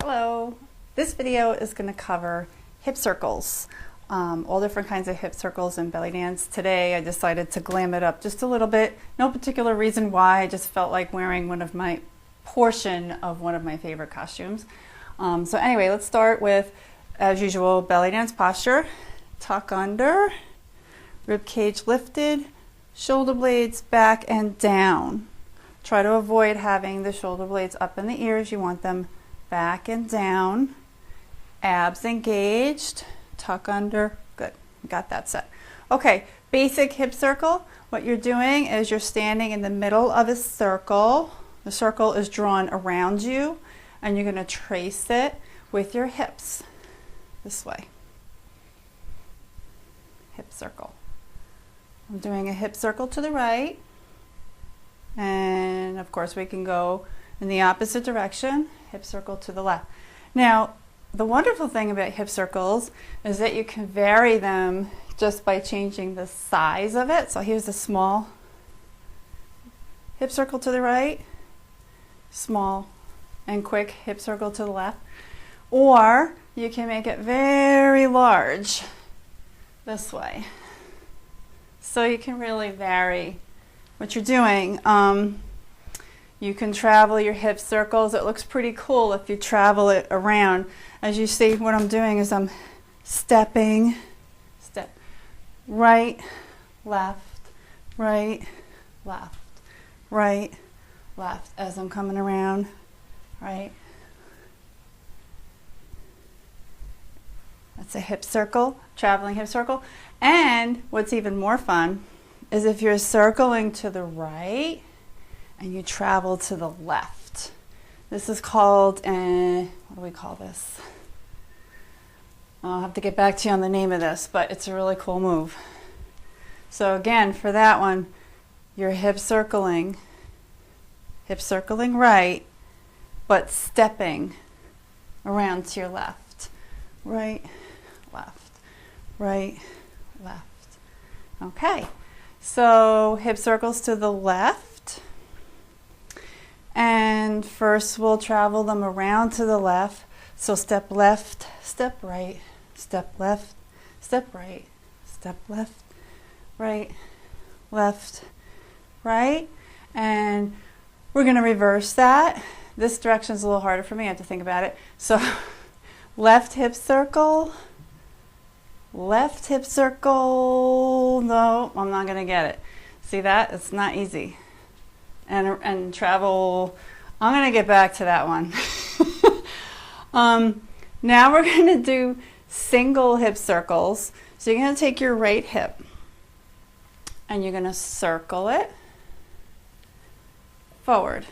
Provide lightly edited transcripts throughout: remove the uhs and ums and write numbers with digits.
Hello. This video is going to cover hip circles, all different kinds of hip circles in belly dance. Today I decided to glam it up just a little bit. No particular reason why, I just felt like wearing one of my favorite costumes. So anyway, let's start with, as usual, belly dance posture. Tuck under, rib cage lifted, shoulder blades back and down. Try to avoid having the shoulder blades up in the ears. You want them back and down. Abs engaged, tuck under. Good, got that set. Okay, basic hip circle. What you're doing is you're standing in the middle of a circle. The circle is drawn around you, and you're going to trace it with your hips this way. Hip circle. I'm doing a hip circle to the right, and of course we can go in the opposite direction, hip circle to the left. Now, the wonderful thing about hip circles is that you can vary them just by changing the size of it. So here's a small hip circle to the right, small and quick hip circle to the left. Or you can make it very large this way. So you can really vary what you're doing. You can travel your hip circles. It looks pretty cool if you travel it around. As you see, what I'm doing is I'm stepping, step, right, left, right, left, right, left, as I'm coming around, right. That's a hip circle, traveling hip circle. And what's even more fun is if you're circling to the right and you travel to the left. This is called, what do we call this? I'll have to get back to you on the name of this, but it's a really cool move. So again, for that one, you're hip circling right, but stepping around to your left. Right, left, right, left. Okay, so hip circles to the left. And first we'll travel them around to the left. So step left, step right, step left, step right, step left, right, left, right. And we're going to reverse that. This direction is a little harder for me. I have to think about it. So left hip circle, left hip circle. No, I'm not going to get it. See that? It's not easy. And travel, I'm going to get back to that one. Now we're going to do single hip circles. So you're going to take your right hip and you're going to circle it forward.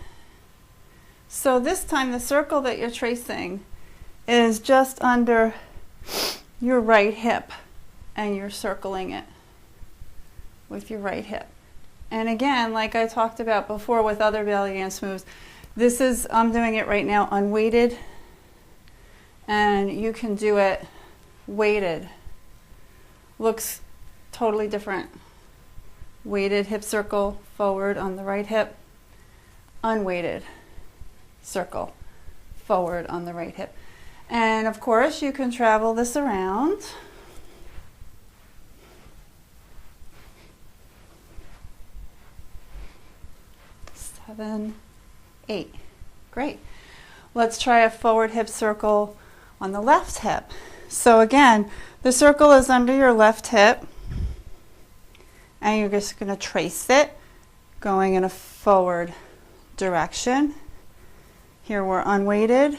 So this time the circle that you're tracing is just under your right hip, and you're circling it with your right hip. And again, like I talked about before with other belly dance moves, I'm doing it right now unweighted, and you can do it weighted. Looks totally different. Weighted hip circle forward on the right hip, unweighted circle forward on the right hip. And of course you can travel this around. 7, 8. Great. Let's try a forward hip circle on the left hip. So again, the circle is under your left hip, and you're just going to trace it going in a forward direction. Here we're unweighted.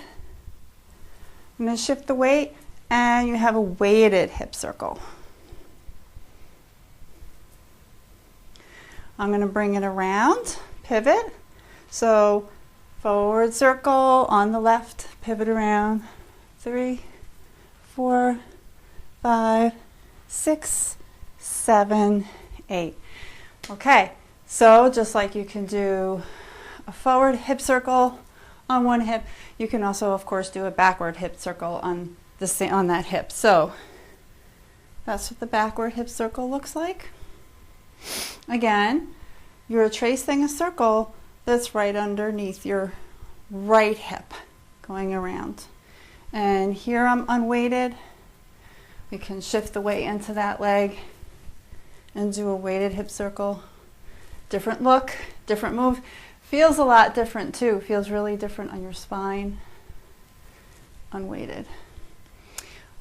I'm going to shift the weight, and you have a weighted hip circle. I'm going to bring it around, pivot. So forward circle on the left, pivot around. 3, 4, 5, 6, 7, 8. Okay, so just like you can do a forward hip circle on one hip, you can also, of course, do a backward hip circle on that hip. So that's what the backward hip circle looks like. Again, you're tracing a circle that's right underneath your right hip, going around. And here I'm unweighted. We can shift the weight into that leg and do a weighted hip circle. Different look, different move. Feels a lot different too. Feels really different on your spine. Unweighted.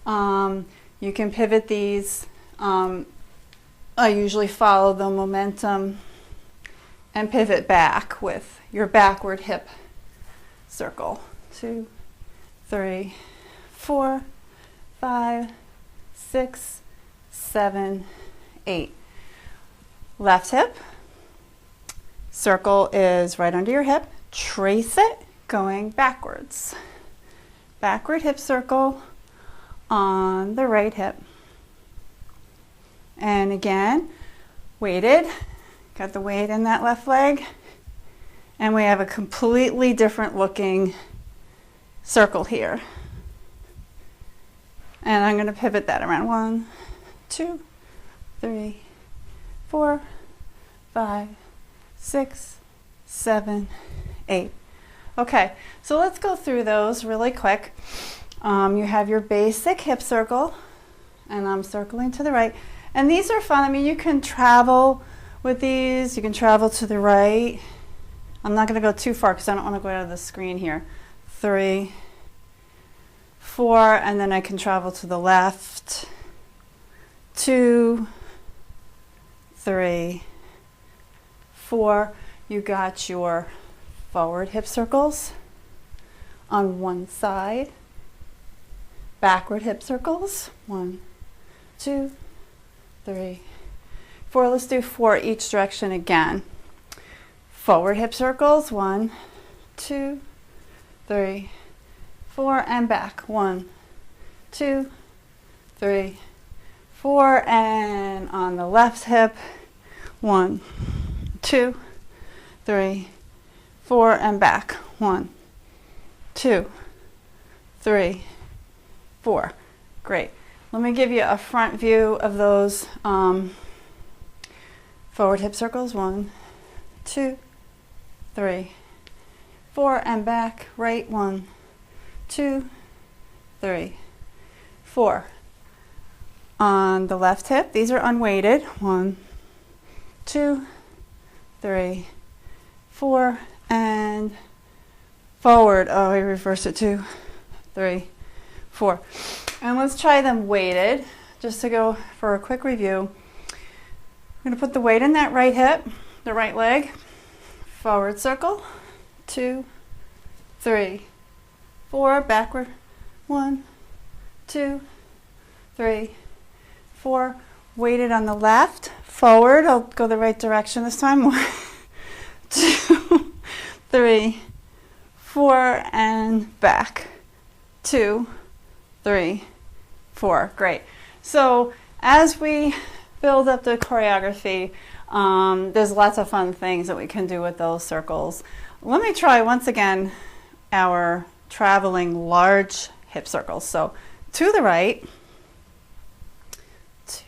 You can pivot these. I usually follow the momentum and pivot back with your backward hip circle. 2, 3, 4, 5, 6, 7, 8. Left hip. Circle is right under your hip. Trace it going backwards. Backward hip circle on the right hip. And again, weighted. Got the weight in that left leg. And we have a completely different looking circle here. And I'm going to pivot that around. 1, 2, 3, 4, 5, 6, 7, 8. Okay, so let's go through those really quick. You have your basic hip circle, and I'm circling to the right. And these are fun. I mean, you can travel with these. You can travel to the right. I'm not going to go too far because I don't want to go out of the screen here. 3, 4, and then I can travel to the left. 2, 3, 4. You got your forward hip circles on one side. Backward hip circles. 1, 2, 3, 4. Let's do 4 each direction again. Forward hip circles. 1, 2, 3, 4, and back. 1, 2, 3, 4, and on the left hip. 1, 2, 3, 4, and back. 1, 2, 3, 4. Great. Let me give you a front view of those forward hip circles. 1, 2, 3, 4, and back. Right. 1, 2, 3, 4. On the left hip, these are unweighted. 1, 2, 3, 4, and forward. Oh, I reversed it. 2, 3, 4. And let's try them weighted, just to go for a quick review. I'm going to put the weight in that right hip, the right leg. Forward circle. 2, 3, 4. Backward. 1, 2, 3, 4. Weighted on the left. Forward. I'll go the right direction this time. 1, 2, 3, 4, and back. 2, 3, 4. Great. So as we build up the choreography, there's lots of fun things that we can do with those circles. Let me try once again our traveling large hip circles. So to the right. 2.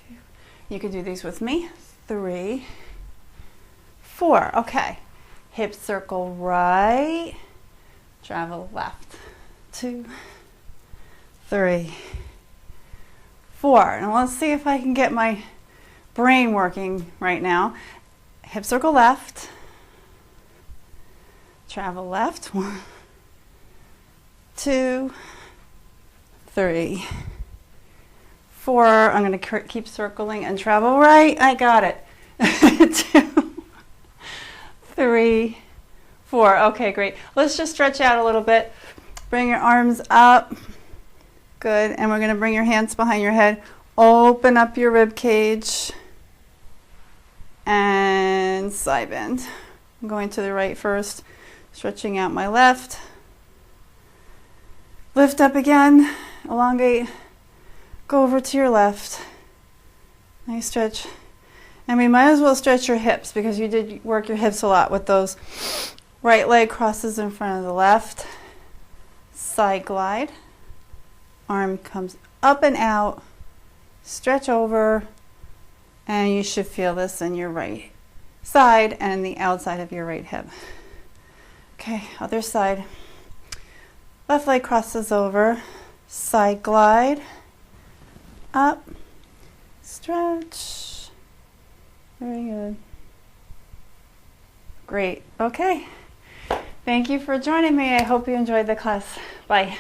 You can do these with me. 3, 4. Okay. Hip circle right. Travel left. 2, 3, 4. Now let's see if I can get my brain working right now. Hip circle left. Travel left. 1, 2, 3, 4. I'm going to keep circling and travel right. I got it. 2, 3, 4. Okay, great. Let's just stretch out a little bit. Bring your arms up. Good. And we're going to bring your hands behind your head. Open up your rib cage. And side bend. I'm going to the right first. Stretching out my left. Lift up again. Elongate. Go over to your left. Nice stretch. And we might as well stretch your hips because you did work your hips a lot with those. Right leg crosses in front of the left. Side glide. Arm comes up and out. Stretch over. And you should feel this in your right side and the outside of your right hip. Okay, other side. Left leg crosses over. side glide, up, stretch. Very good. Great. Okay. Thank you for joining me. I hope you enjoyed the class. Bye.